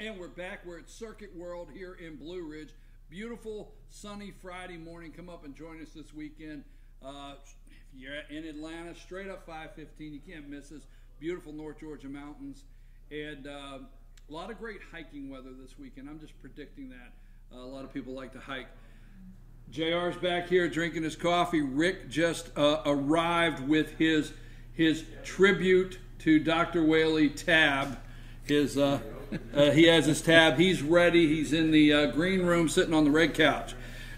And we're back. We're at Circuit World here in Blue Ridge. Beautiful, sunny Friday morning. Come up and join us this weekend. If you're in Atlanta, straight up 515. You can't miss us. Beautiful North Georgia mountains. And a lot of great hiking weather this weekend. I'm just predicting that. A lot of people like to hike. JR's back here drinking his coffee. Rick just arrived with his tribute to Dr. Whaley tab. He has his tab. He's ready. He's in the green room sitting on the red couch.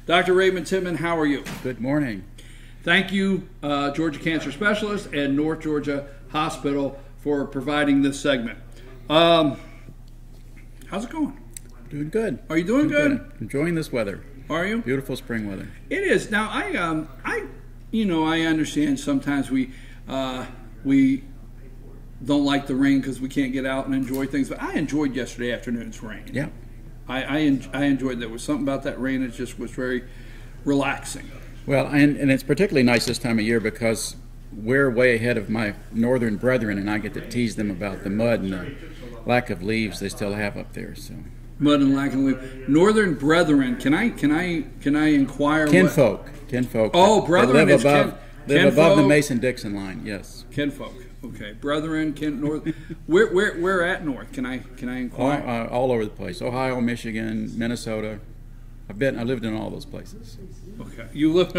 Dr. Raymond Tidman, how are you? Good morning. Thank you, Georgia Cancer Specialist and North Georgia Hospital, for providing this segment. How's it going? Doing good. Are you doing good? Enjoying this weather. Are you? Beautiful spring weather. It is. Now, I understand sometimes we don't like the rain because we can't get out and enjoy things, but I enjoyed yesterday afternoon's rain. Yeah. I enjoyed that. There was something about that rain that just was very relaxing. Well, and it's particularly nice this time of year because we're way ahead of my northern brethren, and I get to tease them about the mud and the lack of leaves they still have up there. So. Mud and lack of leaves. Northern brethren. Can I inquire? Kinfolk. Oh, brethren is live above the Mason-Dixon line. Yes. Kinfolk. Okay, brethren. North. Where at North? Can I inquire? All over the place. Ohio, Michigan, Minnesota. I lived in all those places. Okay, you live.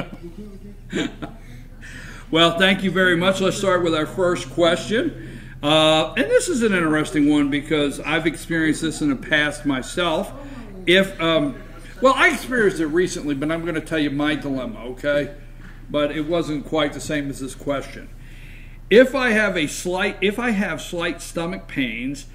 Well, thank you very much. Let's start with our first question. And this is an interesting one because I've experienced this in the past myself. I experienced it recently, but I'm going to tell you my dilemma, okay? But it wasn't quite the same as this question. If I have slight stomach pains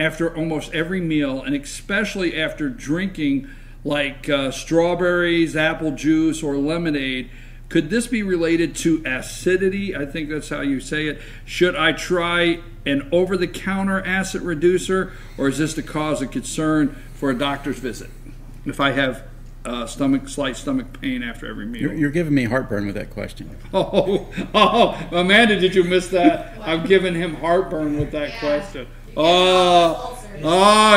after almost every meal, and especially after drinking like strawberries, apple juice, or lemonade, could this be related to acidity? I think that's how you say it. Should I try an over-the-counter acid reducer, or is this the cause of concern for a doctor's visit if I have slight stomach pain after every meal? You're giving me heartburn with that question. Oh, Amanda, did you miss that? I'm giving him heartburn with that question. Oh,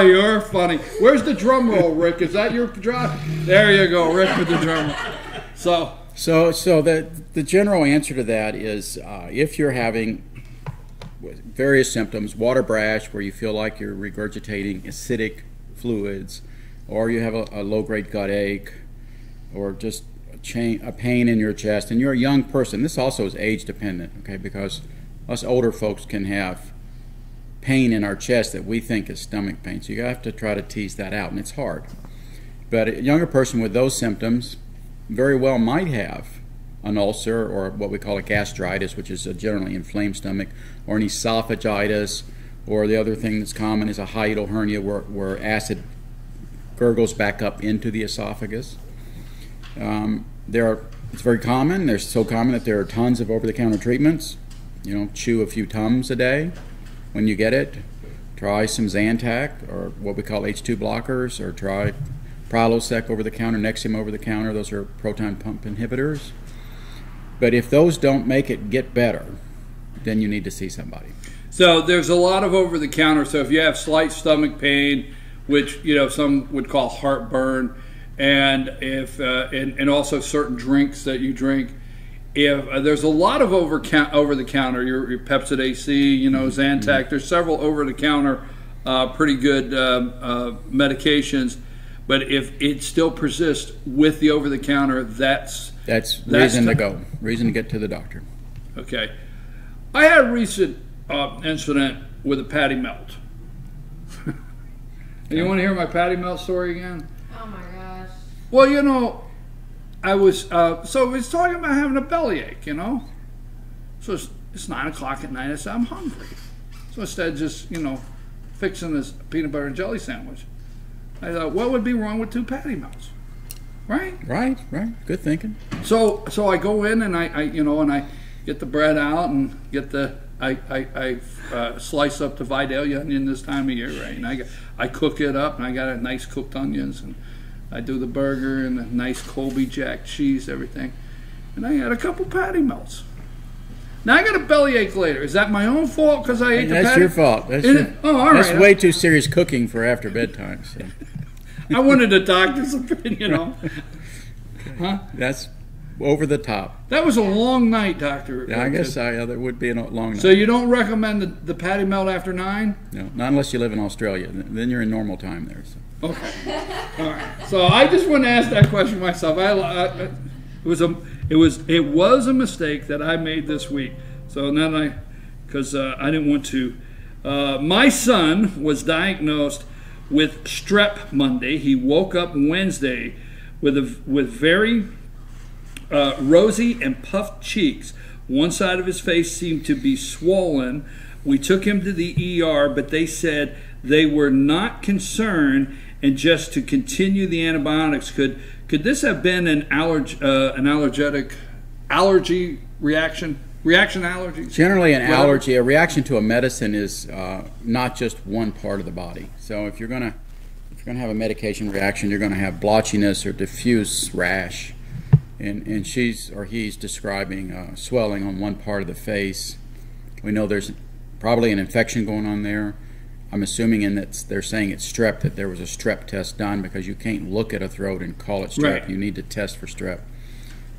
you're funny. Where's the drum roll, Rick? Is that your drum? There you go, Rick with the drum roll. So the general answer to that is if you're having various symptoms, water brash where you feel like you're regurgitating acidic fluids, or you have a low-grade gut ache, or just a pain in your chest, and you're a young person, this also is age-dependent, okay, because us older folks can have pain in our chest that we think is stomach pain, so you have to try to tease that out, and it's hard. But a younger person with those symptoms very well might have an ulcer, or what we call a gastritis, which is a generally inflamed stomach, or an esophagitis, or the other thing that's common is a hiatal hernia where acid gurgles back up into the esophagus. It's very common. They're so common that there are tons of over-the-counter treatments. Chew a few Tums a day when you get it. Try some Zantac, or what we call H2 blockers, or try Prilosec over-the-counter, Nexium over-the-counter. Those are proton pump inhibitors. But if those don't make it get better, then you need to see somebody. So there's a lot of over-the-counter. So if you have slight stomach pain, which some would call heartburn, and and also certain drinks that you drink, if there's a lot of over-the-counter, your Pepcid AC, Zantac, there's several over-the-counter pretty good medications. But if it still persists with the over-the-counter, that's reason to go, reason to get to the doctor. Okay. I had a recent incident with a patty melt. And you want to hear my patty melt story again? Oh my gosh. Well, I was talking about having a bellyache, So it's 9 o'clock at night. I said, I'm hungry. So instead of just, fixing this peanut butter and jelly sandwich, I thought, what would be wrong with 2 patty melts? Right? Right. Good thinking. So I go in and I get the bread out and get I slice up the Vidalia onion this time of year, right? And I cook it up, and I got a nice cooked onions, and I do the burger and the nice Colby Jack cheese, everything. And I had a couple patty melts. Now I got a bellyache later. Is that my own fault because I ate the patty? That's your fault. Oh, all right. That's way too serious cooking for after bedtime. So. I wanted a doctor's opinion, Huh? That's over the top. That was a long night, Doctor. Yeah, I guess that would be a long night. So you don't recommend the patty melt after 9? No, not unless you live in Australia. Then you're in normal time there. So. Okay. All right. So I just want to ask that question myself. It was a mistake that I made this week. So then because I didn't want to. My son was diagnosed with strep Monday. He woke up Wednesday with very rosy and puffed cheeks. One side of his face seemed to be swollen. We took him to the ER, but they said they were not concerned and just to continue the antibiotics. Could this have been an allergy reaction? Reaction allergies? Generally, an allergy, a reaction to a medicine, is not just one part of the body. So if you're going to have a medication reaction, you're going to have blotchiness or diffuse rash, and she's or he's describing swelling on one part of the face. We know there's probably an infection going on there. I'm assuming they're saying it's strep, that there was a strep test done, because you can't look at a throat and call it strep. Right. You need to test for strep.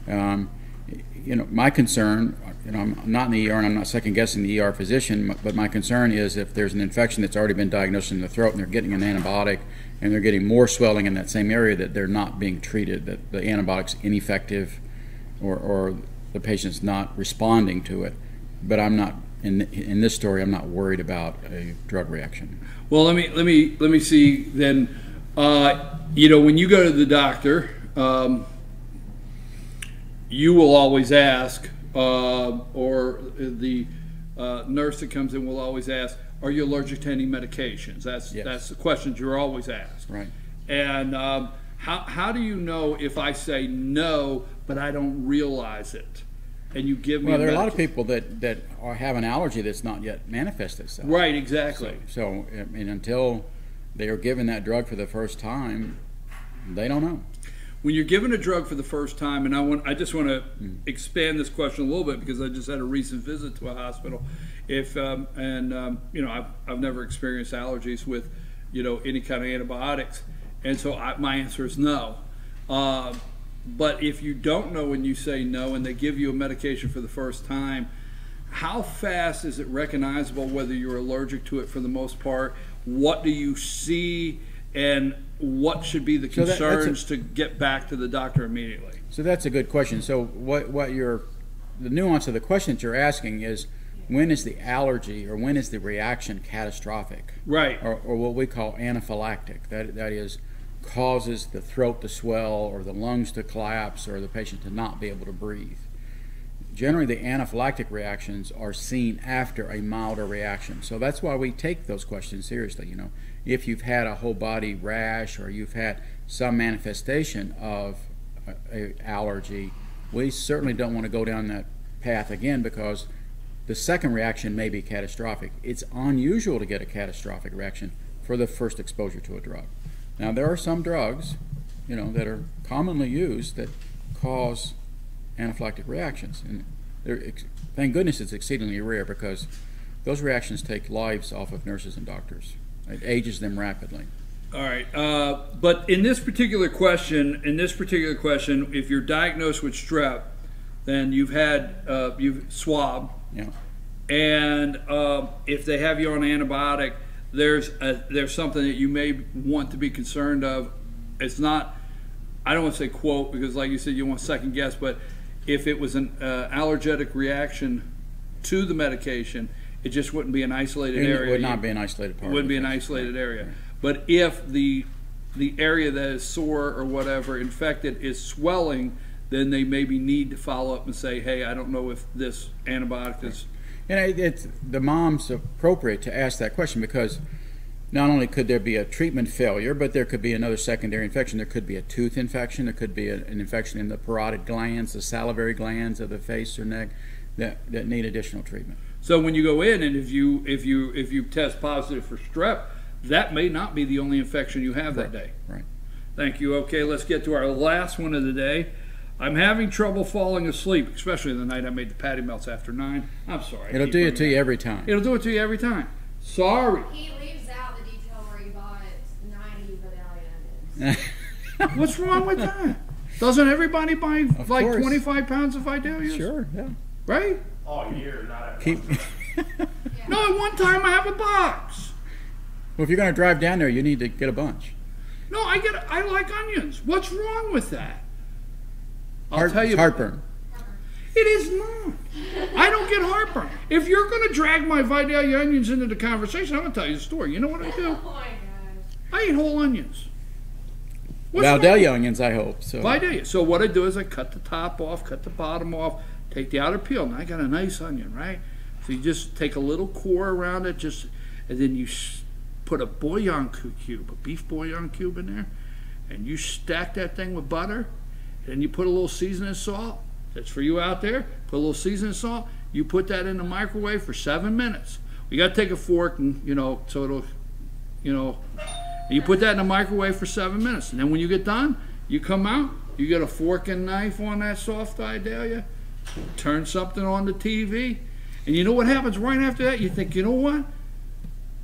My concern, I'm not in the ER and I'm not second guessing the ER physician, but my concern is if there's an infection that's already been diagnosed in the throat and they're getting an antibiotic and they're getting more swelling in that same area, that they're not being treated, that the antibiotic's ineffective or the patient's not responding to it. But I'm not, in this story, I'm not worried about a drug reaction. Well, let me see then. When you go to the doctor, you will always ask, or the nurse that comes in will always ask, are you allergic to any medications? That's the questions you're always asked. Right. And how do you know if I say no, but I don't realize it? And you give me there are a lot of people that have an allergy that's not yet manifested itself. Right, exactly. So until they are given that drug for the first time, they don't know. When you're given a drug for the first time, and I just want to expand this question a little bit because I just had a recent visit to a hospital. I've never experienced allergies with, any kind of antibiotics, and so my answer is no. But if you don't know when you say no and they give you a medication for the first time, how fast is it recognizable whether you're allergic to it for the most part? What do you see, and what should be the concerns to get back to the doctor immediately? So that's a good question. So the nuance of the question that you're asking is, when is the allergy or when is the reaction catastrophic? Right. Or what we call anaphylactic. That is, causes the throat to swell or the lungs to collapse or the patient to not be able to breathe. Generally, the anaphylactic reactions are seen after a milder reaction. So that's why we take those questions seriously. If you've had a whole body rash or you've had some manifestation of an allergy, we certainly don't want to go down that path again, because the second reaction may be catastrophic. It's unusual to get a catastrophic reaction for the first exposure to a drug. Now, there are some drugs, that are commonly used that cause anaphylactic reactions, and thank goodness it's exceedingly rare, because those reactions take lives off of nurses and doctors. It ages them rapidly. All right, but in this particular question, if you're diagnosed with strep, then you've swabbed, and if they have you on antibiotic, there's something that you may want to be concerned of. It's not, I don't want to say quote, because like you said, you want to second guess, but if it was an allergenic reaction to the medication, it just wouldn't be an isolated area. It would not be an isolated part. It wouldn't be an isolated area. Right. But if the area that is sore or whatever infected is swelling, then they maybe need to follow up and say, hey, I don't know if this antibiotic is... And it's the mom's appropriate to ask that question, because not only could there be a treatment failure, but there could be another secondary infection. There could be a tooth infection. There could be an infection in the parotid glands, the salivary glands of the face or neck that need additional treatment. So when you go in and if you test positive for strep, that may not be the only infection you have that day. Right. Thank you. Okay, let's get to our last one of the day. I'm having trouble falling asleep, especially the night I made the patty melts after 9. I'm sorry. It'll do it to you every time. It'll do it to you every time. Sorry. He leaves out the detail where he bought 90 Vidalia onions. What's wrong with that? Doesn't everybody buy Of like course. 25 pounds of Vidalias? Sure, yeah. Right? All year, not at Keep. once. No, at one time I have a box. Well, if you're going to drive down there, you need to get a bunch. No, I like onions. What's wrong with that? I'll tell It's you. heartburn. It is not. I don't get heartburn. If you're going to drag my Vidalia onions into the conversation, I'm going to tell you the story. You know what I do? Oh my gosh. I eat whole onions. What's wrong? Vidalia onions, I hope. So. Vidalia. So what I do is I cut the top off, cut the bottom off, take the outer peel. Now I got a nice onion, right? So you just take a little core around it, and then you put a bouillon cube, a beef bouillon cube in there, and you stack that thing with butter, and you put a little seasoning salt. That's for you out there. Put a little seasoning salt. You put that in the microwave for 7 minutes. You got to take a fork and, so it'll, and you put that in the microwave for 7 minutes. And then when you get done, you come out, you get a fork and knife on that soft Vidalia, turn something on the TV, and you know what happens right after that? You think, you know what?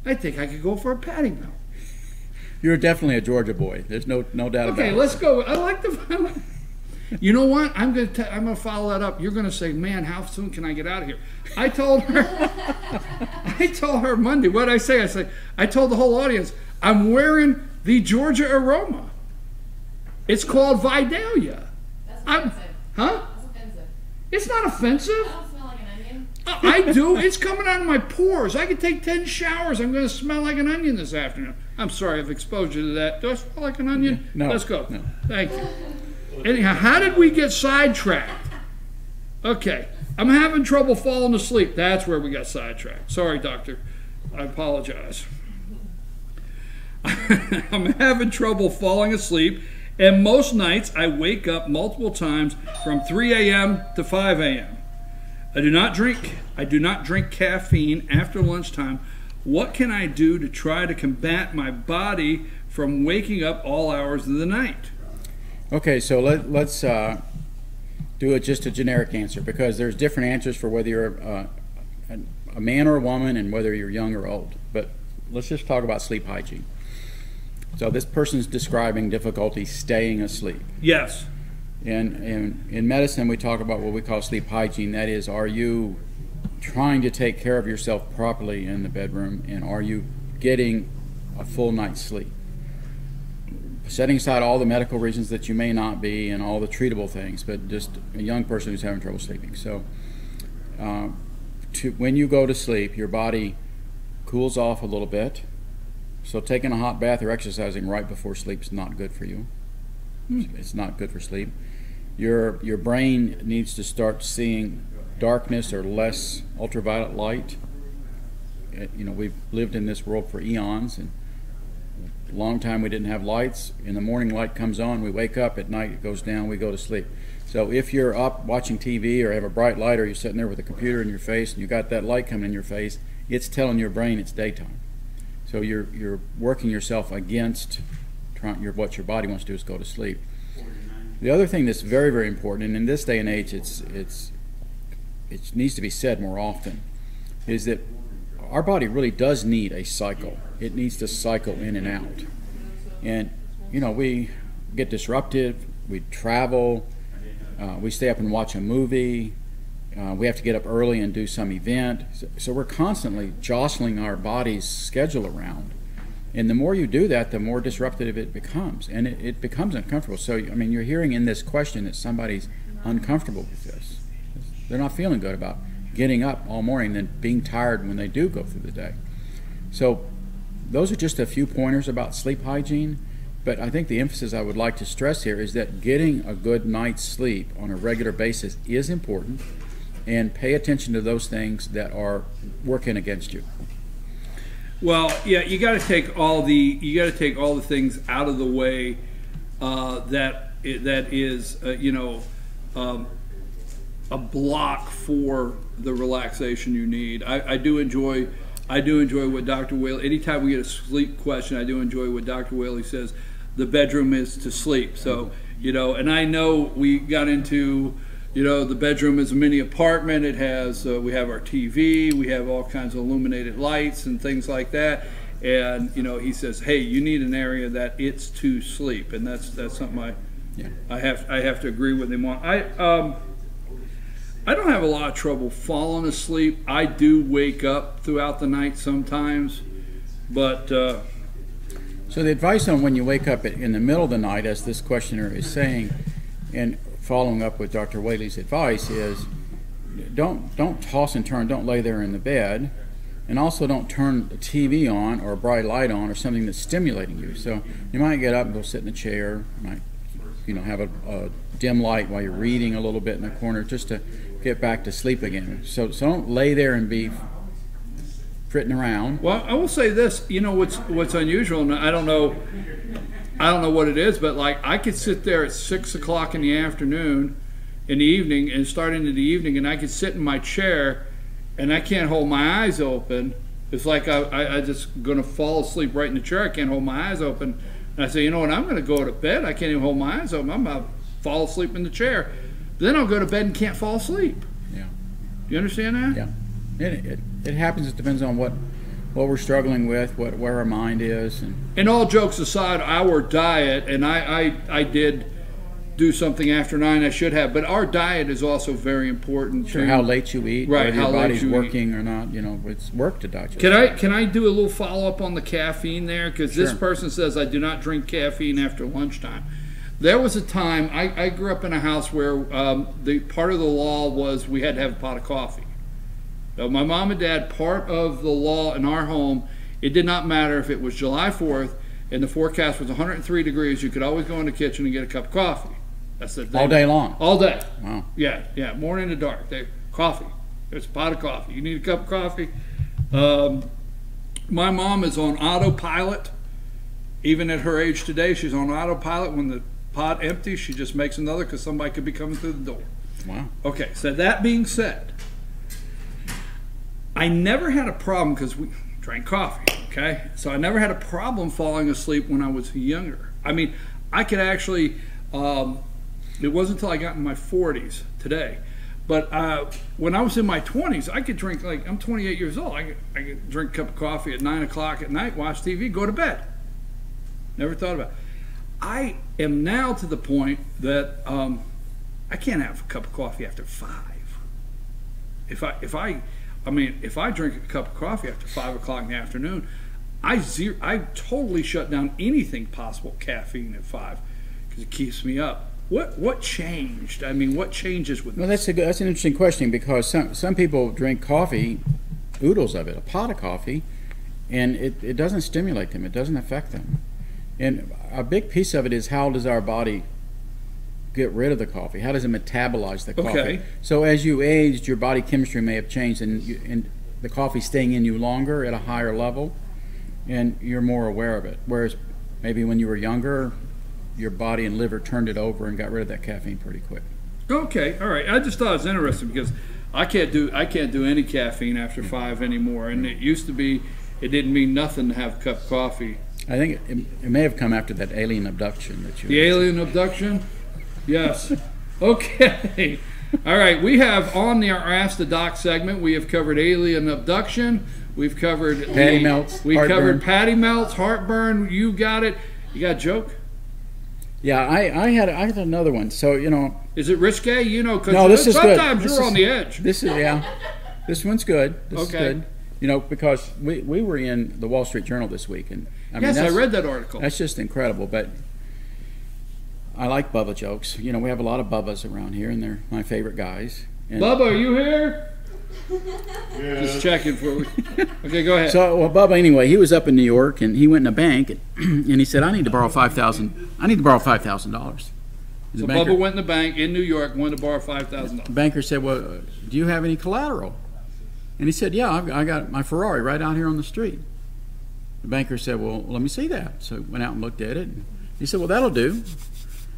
I think I could go for a patty melt. You're definitely a Georgia boy. There's no doubt about it. Okay, let's go. I like the. You know what? I'm gonna follow that up. You're gonna say, "Man, how soon can I get out of here?" I told her Monday. What did I say? I told the whole audience, I'm wearing the Georgia aroma. It's called Vidalia. That's offensive. Huh? That's offensive. It's not offensive. I don't smell like an onion. I do. It's coming out of my pores. I could take 10 showers. I'm going to smell like an onion this afternoon. I'm sorry I've exposed you to that. Do I smell like an onion? No. Let's go. No. Thank you. Anyhow, how did we get sidetracked? Okay. I'm having trouble falling asleep. That's where we got sidetracked. Sorry, doctor. I apologize. I'm having trouble falling asleep, and most nights I wake up multiple times from 3 a.m. to 5 a.m. I do not drink caffeine after lunchtime. What can I do to try to combat my body from waking up all hours of the night? Okay, so let's do just a generic answer, because there's different answers for whether you're a man or a woman and whether you're young or old. But let's just talk about sleep hygiene. So this person's describing difficulty staying asleep. Yes. And in medicine, we talk about what we call sleep hygiene. That is, are you trying to take care of yourself properly in the bedroom, and are you getting a full night's sleep? Setting aside all the medical reasons that you may not be and all the treatable things, but just a young person who's having trouble sleeping. So when you go to sleep, your body cools off a little bit. So taking a hot bath or exercising right before sleep is not good for you. It's not good for sleep. Your brain needs to start seeing darkness or less ultraviolet light. We've lived in this world for eons, and a long time we didn't have lights. In the morning, light comes on, we wake up. At night, it goes down, we go to sleep. So if you're up watching TV or have a bright light, or you're sitting there with a computer in your face and you got that light coming in your face, it's telling your brain it's daytime. So you're working yourself against what your body wants to do is go to sleep. The other thing that's very, very important, and in this day and age it needs to be said more often, is that our body really does need a cycle. It needs to cycle in and out. And we get disrupted, we travel, we stay up and watch a movie, we have to get up early and do some event. So we're constantly jostling our body's schedule around. And the more you do that, the more disruptive it becomes. And it becomes uncomfortable. So, you're hearing in this question that somebody's uncomfortable with this. They're not feeling good about getting up all morning and then being tired when they do go through the day. So those are just a few pointers about sleep hygiene. But I think the emphasis I would like to stress here is that getting a good night's sleep on a regular basis is important. And pay attention to those things that are working against you. Well, yeah, you got to take all the things out of the way that is a block for the relaxation you need. I do enjoy what Dr. Whaley. Anytime we get a sleep question, I do enjoy what Dr. Whaley says. The bedroom is to sleep. So you know, and I know we got into, you know, the bedroom is a mini apartment. It has, we have our TV, we have all kinds of illuminated lights and things like that. And, you know, he says, hey, you need an area that it's to sleep. And that's something I have to agree with him on. I don't have a lot of trouble falling asleep. I do wake up throughout the night sometimes, but so the advice on when you wake up in the middle of the night, as this questioner is saying, and following up with Dr. Whaley's advice, is don't toss and turn, don't lay there in the bed, and also don't turn the TV on or a bright light on or something that's stimulating you. So you might get up and go sit in a chair, you might, you know, have a dim light while you're reading a little bit in the corner just to get back to sleep again. So don't lay there and be fritting around. Well, I will say this, you know, what's unusual, and I don't know what it is, but like I could sit there at 6 o'clock in the afternoon, in the evening, and start into the evening, and I could sit in my chair, and I can't hold my eyes open. It's like I just going to fall asleep right in the chair. I can't hold my eyes open. And I say, you know what, I'm going to go to bed. I can't even hold my eyes open. I'm about to fall asleep in the chair. Then I'll go to bed and can't fall asleep. Yeah. You understand that? Yeah. It happens. It depends on what we're struggling with, where our mind is. And all jokes aside, our diet, and I did do something after 9 I should have, but our diet is also very important. Sure, how late you eat, right? Whether How your body's late you working eat or not. You know, it's work to digest. Can I do a little follow up on the caffeine there? Because this person says I do not drink caffeine after lunchtime. There was a time I grew up in a house where the part of the law was we had to have a pot of coffee. So my mom and dad, part of the law in our home, it did not matter if it was July 4th and the forecast was 103 degrees. You could always go in the kitchen and get a cup of coffee. That's the thing. All day long. All day. Wow. Yeah. Morning to dark. Coffee. There's a pot of coffee. You need a cup of coffee. My mom is on autopilot. Even at her age today, she's on autopilot. When the pot empties, she just makes another because somebody could be coming through the door. Wow. Okay, so that being said, I never had a problem because we drank coffee, okay? So I never had a problem falling asleep when I was younger. I mean, I could actually, it wasn't until I got in my 40s today, but when I was in my 20s, I could drink, like, I'm 28 years old, I could drink a cup of coffee at 9 o'clock at night, watch TV, go to bed. Never thought about it. I am now to the point that I can't have a cup of coffee after 5. If I drink a cup of coffee after 5 o'clock in the afternoon, I totally shut down anything possible caffeine at 5 because it keeps me up. What changed? I mean, what changes with? Well, that's an interesting question because some people drink coffee, oodles of it, a pot of coffee, and it doesn't stimulate them. It doesn't affect them. And a big piece of it is how does our body get rid of the coffee? How does it metabolize the coffee? Okay. So as you aged, your body chemistry may have changed, and the coffee staying in you longer at a higher level, and you're more aware of it. Whereas maybe when you were younger, your body and liver turned it over and got rid of that caffeine pretty quick. Okay, all right. I just thought it was interesting because I can't do any caffeine after 5 anymore, and it used to be it didn't mean nothing to have a cup of coffee. I think it may have come after that alien abduction that you. The alien abduction. Yes. Okay. All right. We have on our Ask the Doc segment, we have covered alien abduction. We've covered patty melts. We've heartburn. covered patty melts, heartburn. You got it. You got a joke? Yeah, I had another one. So you know. Is it risque? You know, because no, this is good. Sometimes you're on the edge. This one's good. This is okay. good. You know, because we were in the Wall Street Journal this week, and I read that article. That's just incredible. But I like Bubba jokes. You know, we have a lot of Bubbas around here, and they're my favorite guys. And Bubba, are you here? Yeah. Just checking for me. Okay, go ahead. So, well, Bubba, anyway, he was up in New York, and he went in a bank, and he said, "I need to borrow $5,000. I need to borrow $5,000." So Bubba went in the bank in New York, wanted to borrow $5,000. The banker said, "Well, do you have any collateral?" And he said, "Yeah, I got my Ferrari right out here on the street." The banker said, "Well, let me see that." So he went out and looked at it. And he said, "Well, that'll do."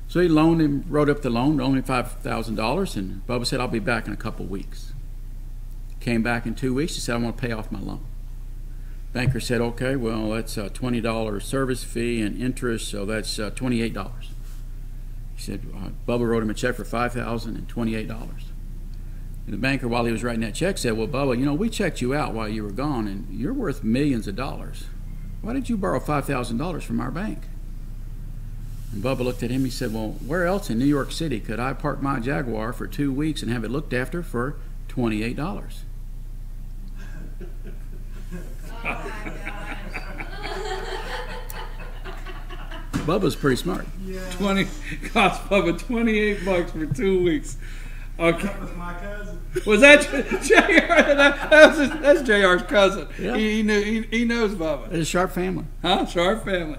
So he loaned him, wrote up the loan, only $5,000. And Bubba said, "I'll be back in a couple weeks." Came back in 2 weeks. He said, "I want to pay off my loan." Banker said, "Okay, well, that's a $20 service fee and interest, so that's $28. He said, Bubba wrote him a check for $5,028. And the banker, while he was writing that check, said, well, Bubba, you know, we checked you out while you were gone, and you're worth millions of dollars. Why did you borrow $5,000 from our bank? And Bubba looked at him. He said, well, where else in New York City could I park my Jaguar for 2 weeks and have it looked after for $28? Oh my gosh. Bubba's pretty smart. Yeah. Cost Bubba $28 for 2 weeks. Okay. That was my cousin. Was that JR? That's JR's cousin. Yeah. He knows Bubba. It's a sharp family. Huh? Sharp family.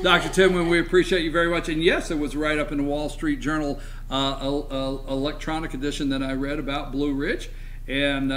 Dr. Tidman, we appreciate you very much. And yes, it was right up in the Wall Street Journal electronic edition that I read about Blue Ridge and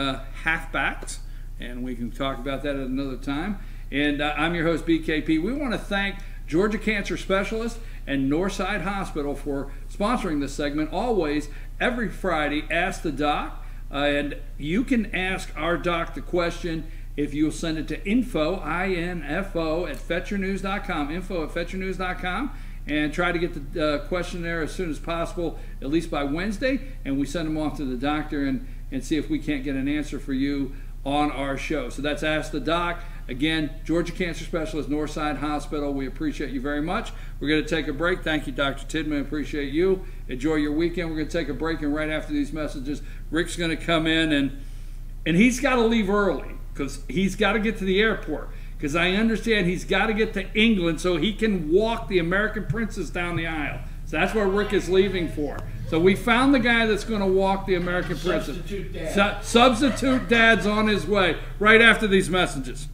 halfbacks. And we can talk about that at another time. And I'm your host, BKP. We want to thank Georgia Cancer Specialist and Northside Hospital for sponsoring this segment. Always, every Friday, Ask the Doc. And you can ask our doc the question if you'll send it to info, I-N-F-O, at fetchernews.com, info at fetchernews.com, and try to get the question there as soon as possible, at least by Wednesday, and we send them off to the doctor and see if we can't get an answer for you on our show. So that's Ask the Doc. Again, Georgia Cancer Specialist, Northside Hospital. We appreciate you very much. We're going to take a break. Thank you, Dr. Tidman. Appreciate you. Enjoy your weekend. We're going to take a break, and right after these messages, Rick's going to come in, and he's got to leave early because he's got to get to the airport, because I understand he's got to get to England so he can walk the American princess down the aisle. So that's what Rick is leaving for. So we found the guy that's going to walk the American princess. Substitute dad. Substitute dad's on his way right after these messages.